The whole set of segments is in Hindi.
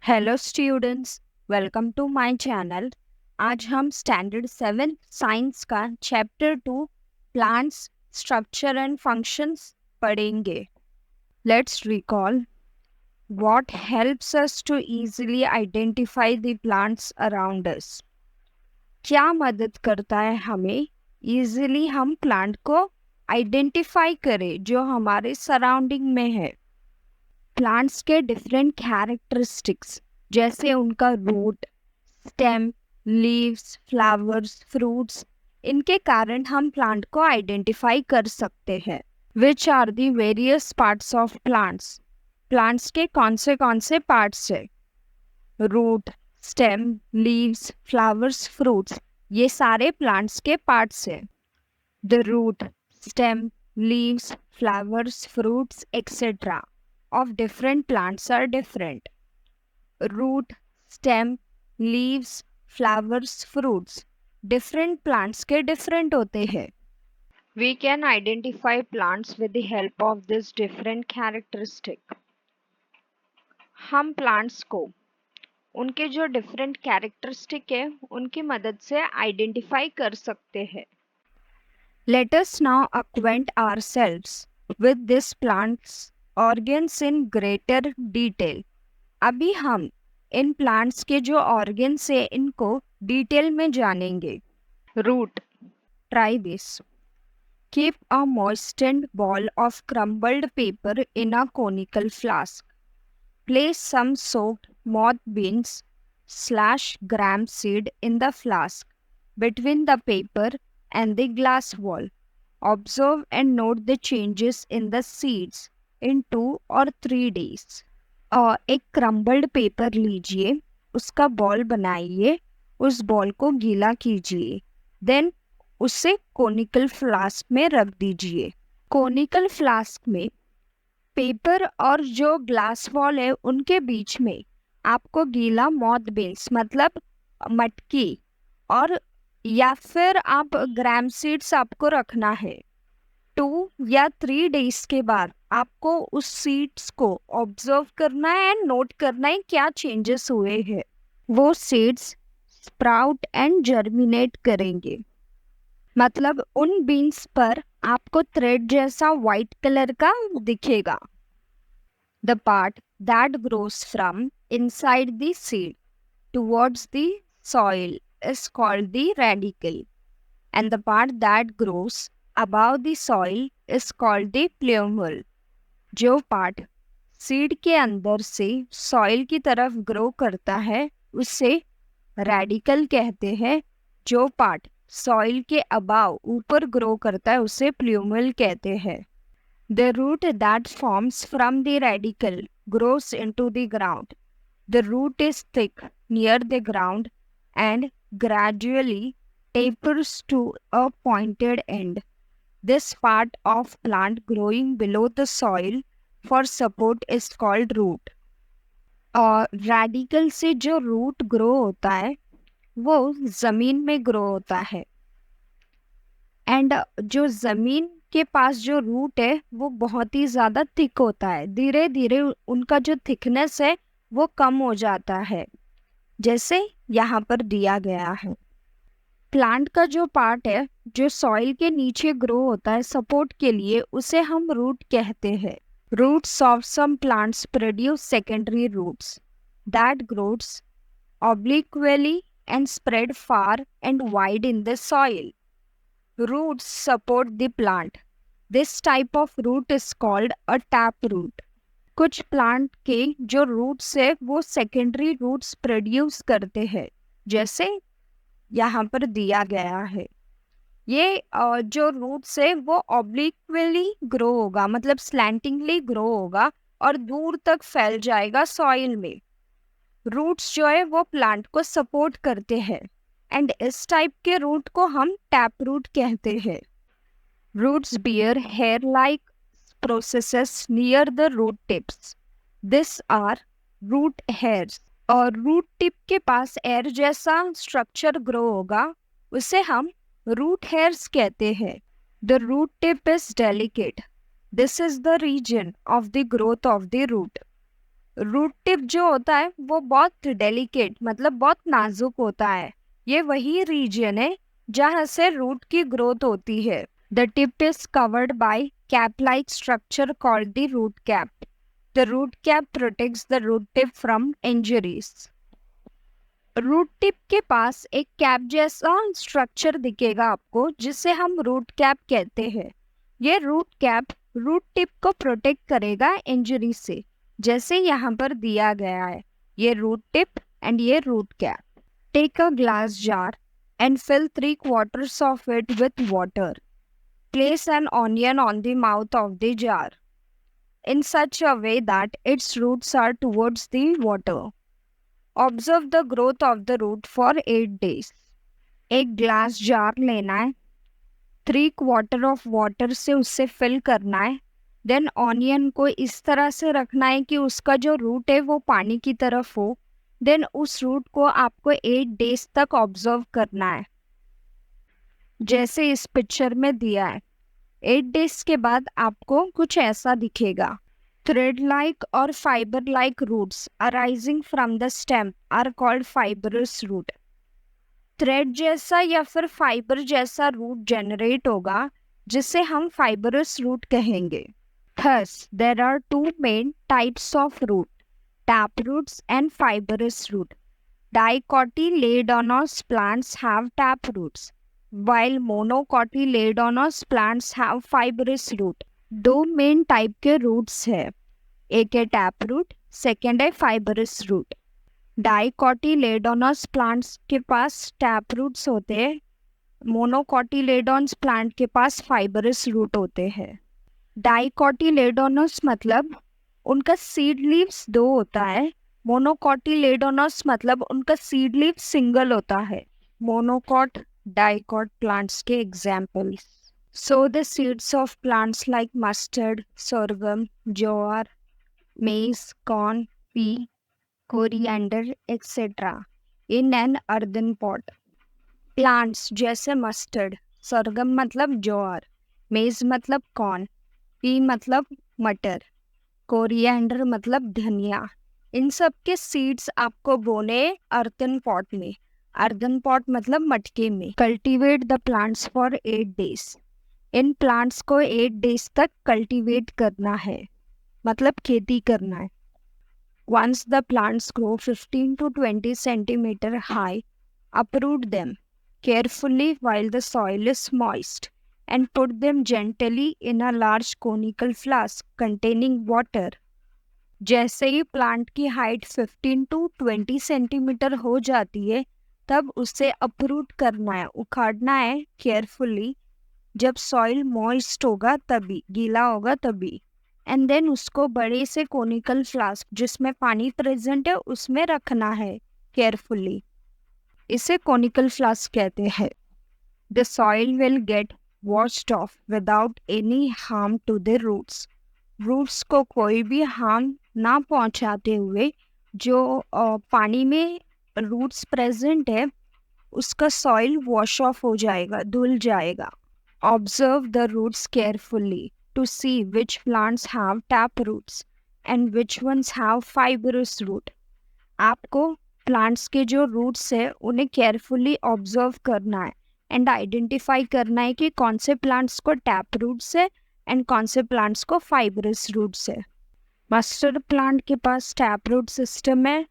Hello students, welcome to my channel. आज हम स्टैंडर्ड 7 साइंस का chapter 2 plants structure and functions पढ़ेंगे। Let's recall what helps us to easily identify the plants around us. क्या मदद करता है हमें इजीली हम प्लांट को आइडेंटिफाई करें जो हमारे सराउंडिंग में है। प्लांट्स के डिफरेंट कैरेक्टरिस्टिक्स जैसे उनका root, stem, leaves, flowers, fruits, इनके कारण हम प्लांट को आइडेंटिफाई कर सकते हैं। Which are the various parts of plants. Plants के कौन से पार्ट्स है? Root, stem, leaves, flowers, fruits, ये सारे प्लांट्स के पार्ट्स है। The root, stem, leaves, flowers, fruits, etc. of different plants are different. Root, stem, leaves, flowers, fruits, different plants के different होते हैं. We can identify plants with the help of this different characteristic. हम plants को उनके जो different characteristic है उनकी मदद से identify कर सकते हैं. Let us now acquaint ourselves with this plant's organs in greater detail. अभी हम इन प्लांट्स के जो ऑर्गन्स है इनको डिटेल में जानेंगे. Root. Try this. Keep a moistened ball of crumbled paper in a conical flask. Place some soaked moth beans / gram seed in the flask between the paper and the glass wall. Observe and note the changes in the seeds in 2 or 3 days. एक क्रम्बल्ड पेपर लीजिए, उसका बॉल बनाइए, उस बॉल को गीला कीजिए, देन उसे कोनिकल फ्लास्क में रख दीजिए. कोनिकल फ्लास्क में पेपर और जो ग्लास वॉल है उनके बीच में आपको गीला मॉथ बीन्स मतलब मटकी और या फिर आप ग्राम सीड्स आपको रखना है. 2 या 3 डेज के बाद आपको उस सीड्स को ऑब्जर्व करना है एंड नोट करना है क्या चेंजेस हुए हैं. वो सीड्स स्प्राउट एंड जर्मिनेट करेंगे, मतलब उन बीन्स पर आपको थ्रेड जैसा वाइट कलर का दिखेगा. The part that grows from inside the seed towards the soil is called the radicle, and the part that grows above the soil is called the plumule. जो पार्ट सीड के अंदर से सॉइल की तरफ ग्रो करता है उसे रेडिकल कहते हैं. जो पार्ट सॉइल के अबाव ऊपर ग्रो करता है उसे प्लूमल कहते हैं. The root that forms from the radicle grows into the ground. The root is thick near the ground and gradually tapers to a pointed end. This part of plant growing below the soil for support is called root. और radicle से जो root grow होता है वो ज़मीन में grow होता है, एंड जो ज़मीन के पास जो रूट है वो बहुत ही ज़्यादा थिक होता है. धीरे धीरे उनका जो थिकनेस है वो कम हो जाता है, जैसे यहाँ पर दिया गया है. प्लांट का जो पार्ट है जो सॉइल के नीचे ग्रो होता है सपोर्ट के लिए उसे हम रूट कहते हैं. Roots of some plants produce secondary roots that grows obliquely and spread far and wide in the soil. Roots support the plant. This type of root is called a tap root. कुछ प्लांट के जो रूट्स है वो सेकेंडरी रूट्स प्रोड्यूस करते हैं, जैसे यहाँ पर दिया गया है. ये जो रूट्स है वो ऑब्लिक्वली ग्रो होगा, मतलब स्लैंटिंगली ग्रो होगा और दूर तक फैल जाएगा सॉइल में. रूट्स जो है वो प्लांट को सपोर्ट करते हैं एंड इस टाइप के रूट को हम टैप रूट कहते हैं. Roots bear hair like processes near the root tips. This are root hairs. और रूट टिप के पास एयर जैसा स्ट्रक्चर ग्रो होगा उसे हम रूट हेयर्स कहते हैं. The root tip is delicate. This is the reason of the growth of the root. Root tip जो होता है वो बहुत डेलिकेट मतलब बहुत नाजुक होता है। ये वही रीजन है जहाँ से रूट की ग्रोथ होती है। The tip is covered by cap like structure called the root cap. The root cap protects the root tip from injuries. Root tip के पास एक कैप जैसा स्ट्रक्चर दिखेगा आपको, जिसे हम रूट कैप कहते हैं। ये रूट कैप रूट टिप को प्रोटेक्ट करेगा इंजरी से, जैसे यहाँ पर दिया गया है। ये रूट टिप एंड ये root cap. Take a glass jar and fill 3/4 of it with water. Place an onion on the mouth of the jar in such a way that its roots are towards the water. Observe the growth of the root for 8 days. एक ग्लास जार लेना है, 3/4 of वाटर से उसे फिल करना है। देन ऑनियन को इस तरह से रखना है कि उसका जो रूट है वो पानी की तरफ हो। देन उस रूट को आपको 8 डेज तक ऑब्जर्व करना है, जैसे इस पिक्चर में दिया है। 8 डेज के बाद आपको कुछ ऐसा दिखेगा। थ्रेड लाइक और fibre like roots arising from the stem are called fibrous root. Thread जैसा या फिर फाइबर जैसा रूट जनरेट होगा, जिसे हम फाइबरस रूट कहेंगे। Thus, there are two main types of root, tap roots and fibrous root. Dicotyledonous plants have tap roots, while monocotyledonous plants have fibrous root. दो मेन टाइप के रूट्स है, एक है टैप रूट, सेकेंड है फाइबरस रूट। डाइकोटिलेडोनस प्लांट्स के पास टैप रूट्स होते हैं, मोनोकोटिलेडोनस प्लांट के पास फाइबरस रूट होते हैं। डाइकोटिलेडोनस मतलब उनका सीड लीव्स 2 होता है, मोनोकोटिलेडोनस मतलब उनका सीड लीव सिंगल होता है। मोनोकोट डाइकोट प्लांट्स के examples. Sow the seeds of plants like mustard, sorghum, jowar, maize, corn, pea, coriander, etc. in an earthen pot. Plants जैसे mustard, sorghum मतलब ज्वार, maize मतलब कॉर्न, pea मतलब मटर, कोरिएंडर मतलब धनिया। इन सब के सीड्स आपको बोने earthen pot में। earthen pot मतलब मटके में। Cultivate the plants for 8 days. In plants को 8 डेज तक कल्टीवेट करना है, मतलब खेती करना है। Once the plants grow 15 to 20 centimeter high, uproot them carefully while the soil is moist and put them gently in a large conical flask containing water. जैसे ही प्लांट की हाइट 15 to 20 सेंटीमीटर हो जाती है, तब उसे अपरूट करना है, उखाड़ना है केयरफुली। जब सॉइल मॉइस्ट होगा तभी, गीला होगा तभी। एंड देन उसको बड़े से कोनिकल फ्लास्क जिसमें पानी प्रेजेंट है उसमें रखना है केयरफुली। इसे कोनिकल फ्लास्क कहते हैं। The soil will get washed off without any harm to the roots. Roots को कोई भी हार्म ना पहुंचाते हुए जो पानी में रूट्स प्रेजेंट है उसका सॉइल वॉश ऑफ हो जाएगा, धुल जाएगा। Observe the roots carefully to see which plants have tap roots and which ones have fibrous root. आपको प्लांट्स के जो रूट्स है उन्हें केयरफुली ऑब्जर्व करना है एंड आइडेंटिफाई करना है कि कौन से प्लांट्स को टैप रूट्स है एंड कौन से प्लांट्स को फाइब्रस रूट्स है। मस्टर्ड प्लांट के पास टैप रूट सिस्टम है।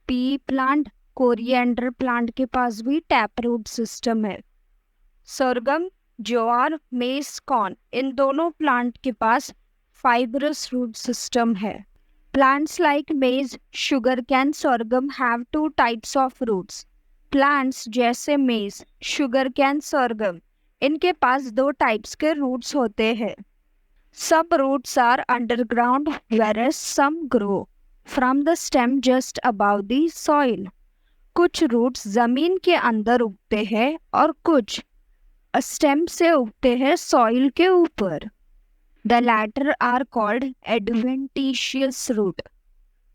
पी प्लांट, कोरिएंडर प्लांट के पास भी टैप रूट सिस्टम है। सरगम, ज्वार, मेज, कॉर्न इन दोनों प्लांट के पास फाइब्रस रूट सिस्टम है। Plants like maize, sugar cane, sorghum have 2 types of roots. Plants जैसे मेज, शुगर कैन, sorghum इनके पास 2 टाइप्स के रूट्स होते हैं। सब roots are underground whereas some grow from the stem just above the soil. कुछ रूट्स जमीन के अंदर उगते हैं और कुछ स्टेम से उगते हैं सॉइल के ऊपर। The latter are called adventitious root.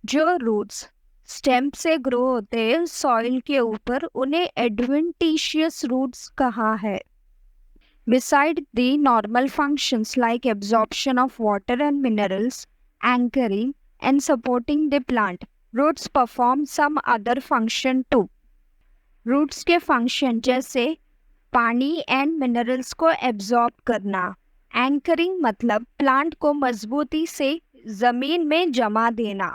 जो रूट्स स्टेम से ग्रो होते हैं सॉइल के ऊपर उन्हें एडवेंटिशियस रूट्स कहा है। Beside the normal functions like absorption of water and minerals, anchoring, and supporting the plant. Roots perform some other function too. Roots के function जैसे पानी एंड मिनरल्स को एब्जॉर्ब करना, एंकरिंग मतलब प्लांट को मजबूती से जमीन में जमा देना,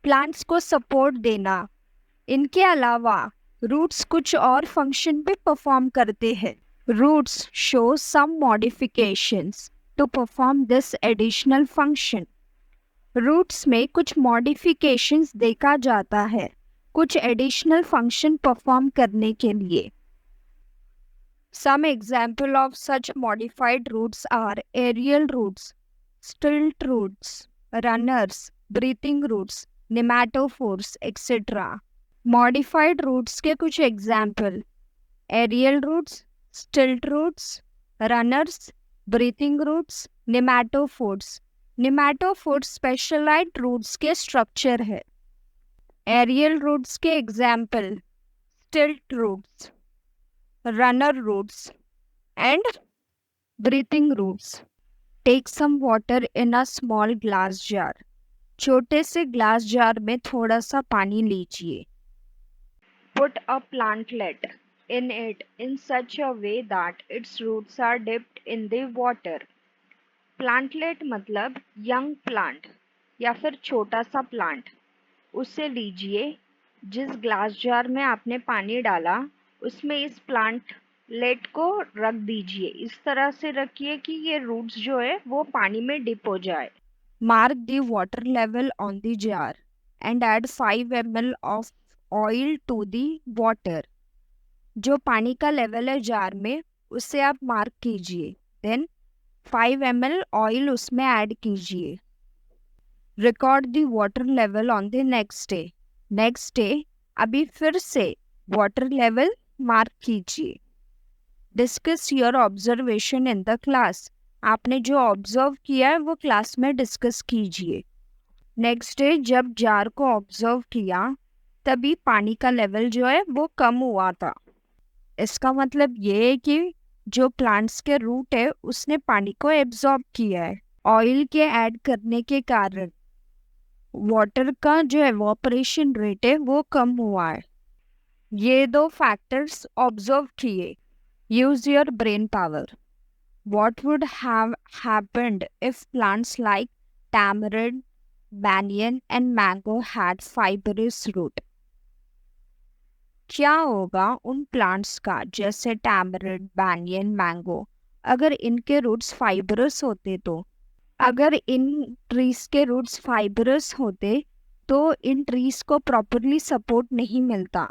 प्लांट्स को सपोर्ट देना। इनके अलावा रूट्स कुछ और फंक्शन भी परफॉर्म करते हैं। Roots show some modifications to perform this additional function. Roots में कुछ मॉडिफिकेशंस देखा जाता है कुछ एडिशनल फंक्शन परफॉर्म करने के लिए। Some example of such modified roots are aerial roots, stilt roots, runners, breathing roots, nematophores, etc. Modified roots के कुछ example: aerial roots, stilt roots, runners, breathing roots, nematophores. Nematophores specialized roots के structure है। Aerial roots के example: stilt roots, runner roots and breathing roots. Take some water in a small glass jar. छोटे से ग्लास जार में थोड़ा सा पानी लीजिए। Put a plantlet in it in such a way that its roots are dipped in the water. Plantlet मतलब young plant या फिर छोटा सा प्लांट। उसे लीजिए, जिस ग्लास जार में आपने पानी डाला उसमें इस प्लांट लेट को रख दीजिए। इस तरह से रखिए कि ये रूट्स जो है वो पानी में डिप हो जाए। Mark the water level on the jar and add 5 ml of oil to the water. जो पानी का लेवल है जार में उसे आप मार्क कीजिए, देन 5 ml ऑयल उसमें ऐड कीजिए। Record the water level on the next day. Next day अभी फिर से वाटर लेवल मार्क कीजिए। Discuss your observation in the class. आपने जो ऑब्जर्व किया है वो क्लास में डिस्कस कीजिए। नेक्स्ट डे जब जार को ऑब्जर्व किया तभी पानी का लेवल जो है वो कम हुआ था। इसका मतलब ये है कि जो प्लांट्स के रूट है उसने पानी को एब्जॉर्ब किया है। ऑयल के ऐड करने के कारण वाटर का जो एवोपरेशन रेट है वो कम हुआ है। ये दो फैक्टर्स ऑब्जर्व किए। Use your brain power. What would have happened if plants like tamarind, banyan and mango had fibrous root? क्या होगा उन प्लांट्स का जैसे टैमरिंड, banyan, मैंगो अगर इनके रूट्स फाइबरस होते तो? अगर इन ट्रीज के रूट्स फाइबरस होते तो इन ट्रीज को प्रॉपरली सपोर्ट नहीं मिलता,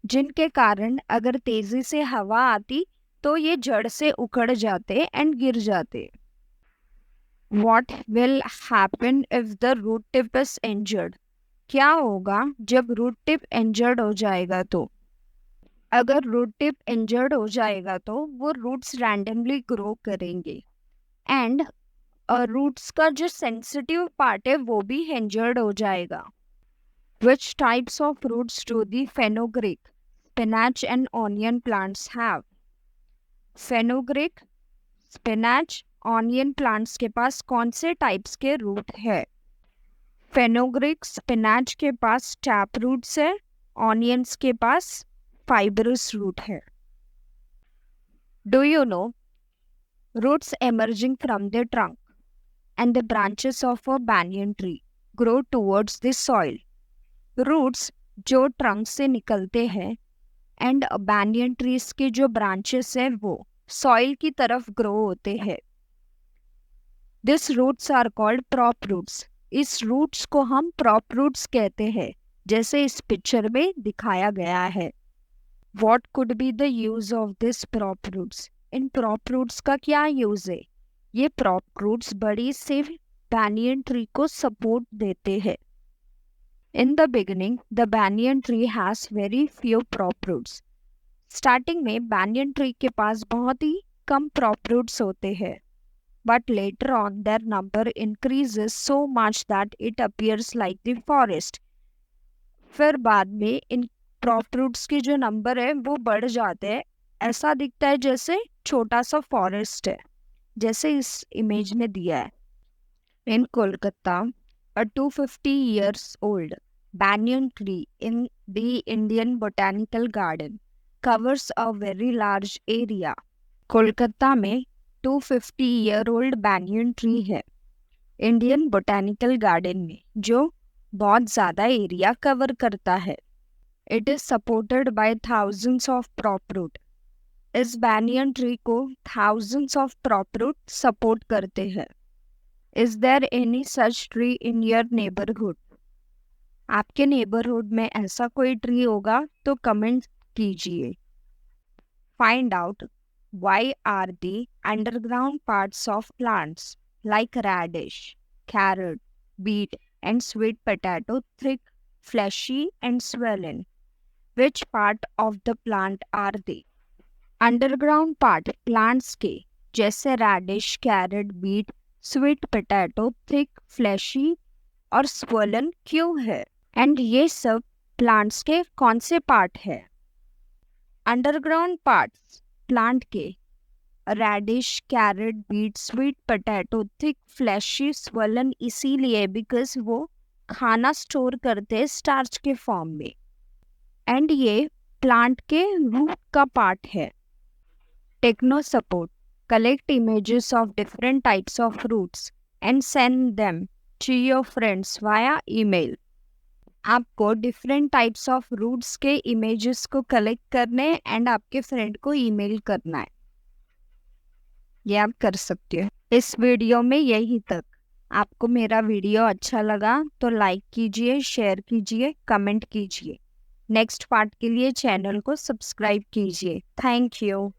जिनके कारण अगर तेजी से हवा आती तो ये जड़ से उखड़ जाते एंड गिर जाते। What will happen if the root tip is injured? क्या होगा जब रूट टिप इंजर्ड हो जाएगा तो? अगर रूट टिप इंजर्ड हो जाएगा तो वो रूट्स रैंडमली ग्रो करेंगे एंड रूट्स का जो सेंसिटिव पार्ट है वो भी इंजर्ड हो जाएगा। Which types of roots do the fenugreek, spinach and onion plants have? Fenugreek, spinach, onion plants के पास कौन से टाइप्स के रूट है? फेनोग्रीक, स्पिनच के पास टैप रूट्स है, ऑनियंस के पास फाइबरस रूट है। Do you know roots emerging from the trunk and the branches of a banyan tree grow towards the soil? Roots जो ट्रंक से निकलते हैं एंड banyan trees के जो ब्रांचेस है वो सॉइल की तरफ ग्रो होते हैं। This roots are called prop roots. इस रूट्स को हम प्रॉप रूट्स कहते हैं, जैसे इस पिक्चर में दिखाया गया है। What could be the use of this prop roots? इन प्रॉप रूट्स का क्या यूज है? ये प्रॉप रूट्स बड़ी से banyan ट्री को सपोर्ट देते हैं। In the beginning, the banyan tree has very few prop roots. Starting में banyan tree के पास बहुत ही कम prop roots होते हैं, but later on their number increases so much that it appears like the forest. फिर बाद में इन prop roots के जो नंबर है वो बढ़ जाते हैं, ऐसा दिखता है जैसे छोटा सा फॉरेस्ट है, जैसे इस इमेज में दिया है। In Kolkata, A 250 years old banyan tree in the Indian Botanical Garden covers a very large area. Kolkata में 250 year old banyan tree है इंडियन बोटेनिकल गार्डन में, जो बहुत ज़्यादा एरिया कवर करता है. It is supported by thousands of prop root. इस बैनियन ट्री को thousands of prop root support करते हैं. Is there any such tree in your neighbourhood? आपके नेबरहुड में ऐसा कोई ट्री होगा तो कमेंट कीजिए. Find out why are the underground parts of plants like radish, carrot, beet and sweet potato thick, fleshy and swollen. Which part of the plant are they? Underground part plants के जैसे radish, carrot, beet, sweet potato thick, fleshy और swollen क्यों है? And ये सब plants के कौन से part है? Underground parts plant के radish, carrot, beet, sweet potato, thick, fleshy, swollen इसीलिए बिकॉज वो खाना स्टोर करते हैं स्टार्च के फॉर्म में. एंड ये प्लांट के रूट का पार्ट है. Techno support collect images of different types of roots and send them to your friends via email. आपको डिफरेंट टाइप्स ऑफ रूट्स के इमेजेस को कलेक्ट करने एंड आपके फ्रेंड को ईमेल करना है. ये आप कर सकते हो. इस वीडियो में यही तक. आपको मेरा वीडियो अच्छा लगा तो लाइक कीजिए, शेयर कीजिए, कमेंट कीजिए. नेक्स्ट पार्ट के लिए चैनल को सब्सक्राइब कीजिए. Thank you.